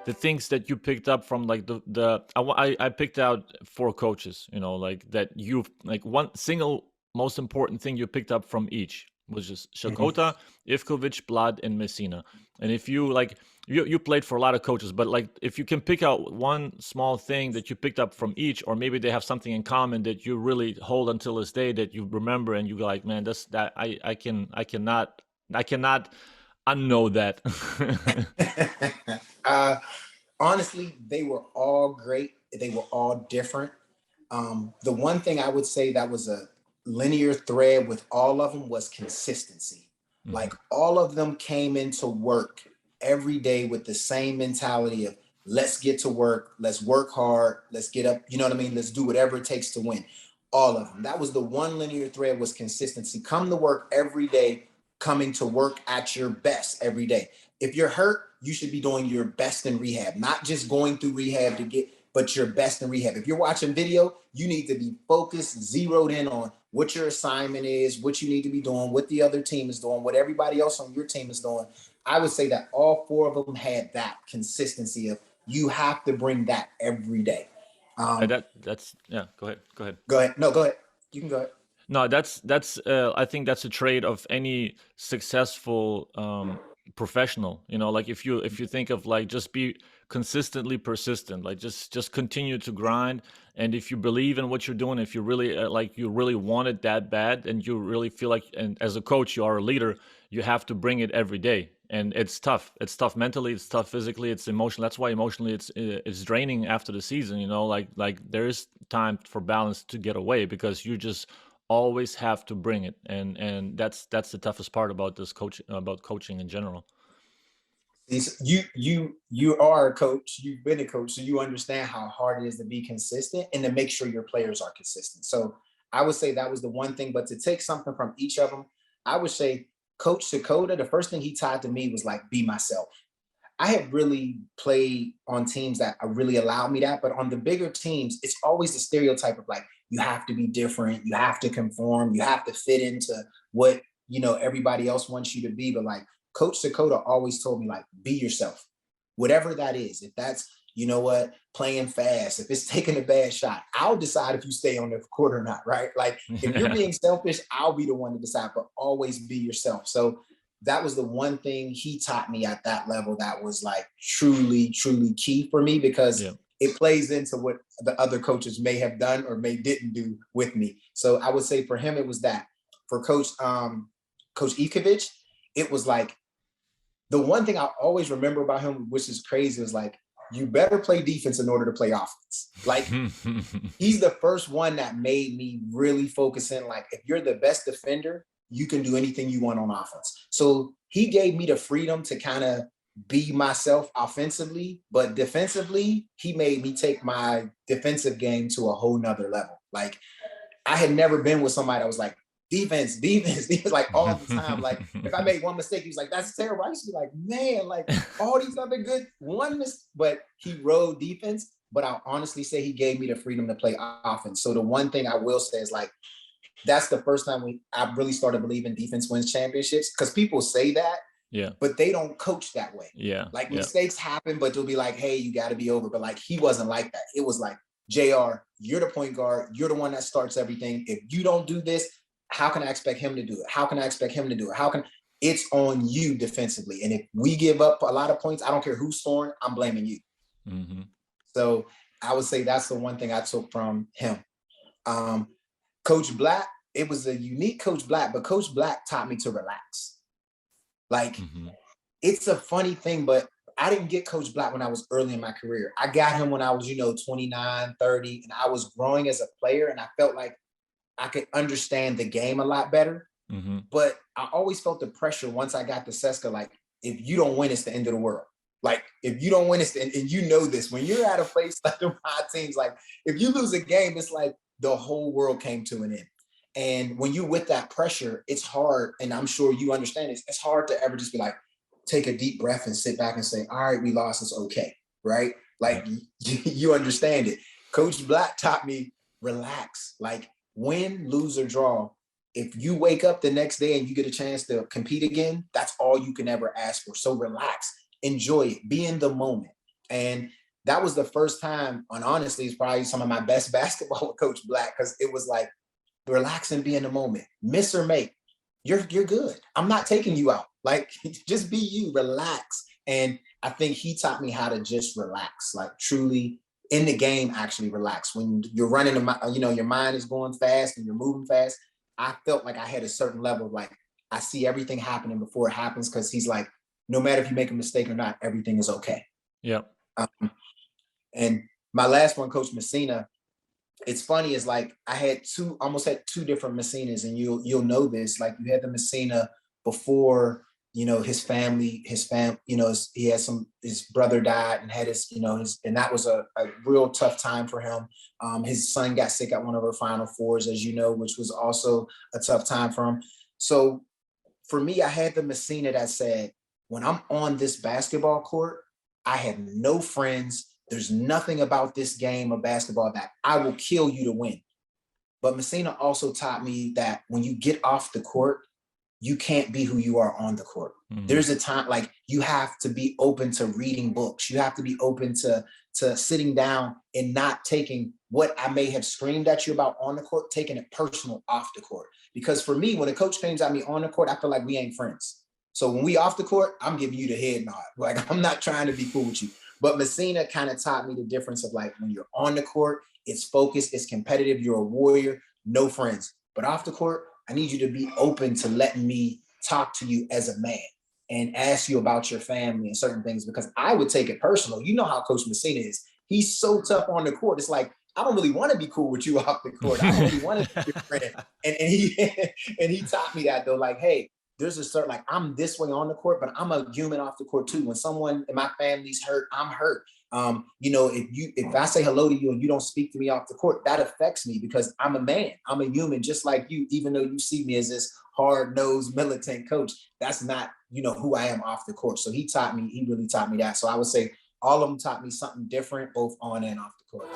the things that you picked up from like I picked out 4 coaches, you know, like that you've like one single most important thing you picked up from each was just Mhm. Sakota, Ivkovic, Blatt, and Messina. And if you like, you played for a lot of coaches, but like if you can pick out one small thing that you picked up from each, or maybe they have something in common that you really hold until this day that you remember and you like, man, that's that I cannot unknow that. uh, Honestly, they were all great. They were all different. The one thing I would say that was a linear thread with all of them was consistency. Hmm. Like all of them came into work every day with the same mentality of let's get to work, let's work hard, let's get up, you know what I mean? Let's do whatever it takes to win. All of them. That was the one linear thread was consistency. Come to work every day, coming to work at your best every day. If you're hurt, you should be doing your best in rehab, not just going through rehab to get, but your best in rehab. If you're watching video, you need to be focused, zeroed in on what your assignment is, what you need to be doing, what the other team is doing, what everybody else on your team is doing. I would say that all 4 of them had that consistency of you have to bring that every day. Um, That's yeah. Go ahead. Go ahead. Go ahead. No, go ahead. You can go ahead. No, that's I think that's a trait of any successful professional. You know, like if you think of like just be consistently persistent, like just continue to grind. And if you believe in what you're doing, if you really like you really want it that bad, and you really feel like, and as a coach, you are a leader, you have to bring it every day. And it's tough. It's tough mentally. It's tough physically. It's emotional. That's why emotionally it's draining after the season. You know, like there is time for balance to get away because you just always have to bring it, and that's the toughest part about this coach about coaching in general. You are a coach. You've been a coach, so you understand how hard it is to be consistent and to make sure your players are consistent. So I would say that was the one thing. But to take something from each of them, I would say Coach Sakota. The first thing he taught to me was like be myself. I had really played on teams that really allowed me that, but on the bigger teams, it's always the stereotype of like you have to be different, you have to conform, you have to fit into what everybody else wants you to be. But like Coach Sakota always told me, like be yourself, whatever that is. If that's playing fast, if it's taking a bad shot, I'll decide if you stay on the court or not, right? Like if you're Yeah. being selfish, I'll be the one to decide, but always be yourself. So that was the one thing he taught me at that level that was like truly, truly key for me because Yeah. it plays into what the other coaches may have done or may didn't do with me. So I would say for him, it was that. For Coach Ivkovic, it was like the one thing I always remember about him, which is crazy, is like, you better play defense in order to play offense. Like he's the first one that made me really focus in. Like, if you're the best defender, you can do anything you want on offense. So he gave me the freedom to kind of be myself offensively, but defensively, he made me take my defensive game to a whole nother level. Like, I had never been with somebody that was like, defense, defense, defense, like all the time. Like, if I made one mistake, he was like, that's terrible. I used to be like, man, like all these other good but he rode defense. But I'll honestly say he gave me the freedom to play offense. So the one thing I will say is like, that's the first time I really started believing defense wins championships, because people say that, Yeah. but they don't coach that way. Yeah. Like Yeah. mistakes happen, but they'll be like, hey, you got to be over. But like he wasn't like that. It was like, JR, you're the point guard. You're the one that starts everything. If you don't do this, how can I expect him to do it? How can I expect him to do it? It's on you defensively? And if we give up a lot of points, I don't care who's scoring, I'm blaming you. Hmm. So I would say that's the one thing I took from him. Um, Coach Blatt, it was a unique Coach Blatt, but Coach Blatt taught me to relax. Like, Hmm. it's a funny thing, but I didn't get Coach Blatt when I was early in my career. I got him when I was, 29, 30, and I was growing as a player, and I felt like I could understand the game a lot better. Hmm. But I always felt the pressure once I got to Seska, like, if you don't win, it's the end of the world. Like, if you don't win, and you know this, when you're at a place like the high teams, like, if you lose a game, it's like the whole world came to an end. And when you're with that pressure, it's hard. And I'm sure you understand this. It's hard to ever just be like, take a deep breath and sit back and say, all right, we lost, it's okay. Right? Yeah. Like, you understand it. Coach Black taught me, relax. Like, win, lose, or draw, if you wake up the next day and you get a chance to compete again, that's all you can ever ask for. So relax, enjoy it, be in the moment. And that was the first time, and honestly, it's probably some of my best basketball with Coach Blatt, because it was like, relax and be in the moment. Miss or make, you're good. I'm not taking you out. Like, just be you, relax. And I think he taught me how to just relax, like truly in the game, actually relax. When you're running, your mind is going fast and you're moving fast. I felt like I had a certain level of like, I see everything happening before it happens, because he's like, no matter if you make a mistake or not, everything is okay. Yeah. And my last one, Coach Messina, it's funny, is like I had almost had two different Messinas, and you'll know this. Like, you had the Messina before, his family, he had his brother died and had and that was a real tough time for him. His son got sick at one of our Final Fours, as you know, which was also a tough time for him. So for me, I had the Messina that said, when I'm on this basketball court, I have no friends. There's nothing about this game of basketball that I will kill you to win. But Messina also taught me that when you get off the court, you can't be who you are on the court. Mm-hmm. There's a time, like, you have to be open to reading books. You have to be open to sitting down and not taking what I may have screamed at you about on the court, taking it personal off the court. Because for me, when a coach screams at me on the court, I feel like we ain't friends. So when we off the court, I'm giving you the head nod. Like, I'm not trying to be cool with you. But Messina kind of taught me the difference of, like, when you're on the court, it's focused, it's competitive, you're a warrior, no friends. But off the court, I need you to be open to letting me talk to you as a man and ask you about your family and certain things, because I would take it personal. You know how Coach Messina is. He's so tough on the court. It's like, I don't really want to be cool with you off the court. I don't really want to be your friend. And he taught me that, though, like, hey, there's a certain, like, I'm this way on the court, but I'm a human off the court too. When someone in my family's hurt, I'm hurt. If I say hello to you and you don't speak to me off the court, that affects me, because I'm a man. I'm a human just like you, even though you see me as this hard-nosed militant coach. That's not, who I am off the court. So he really taught me that. So I would say all of them taught me something different, both on and off the court.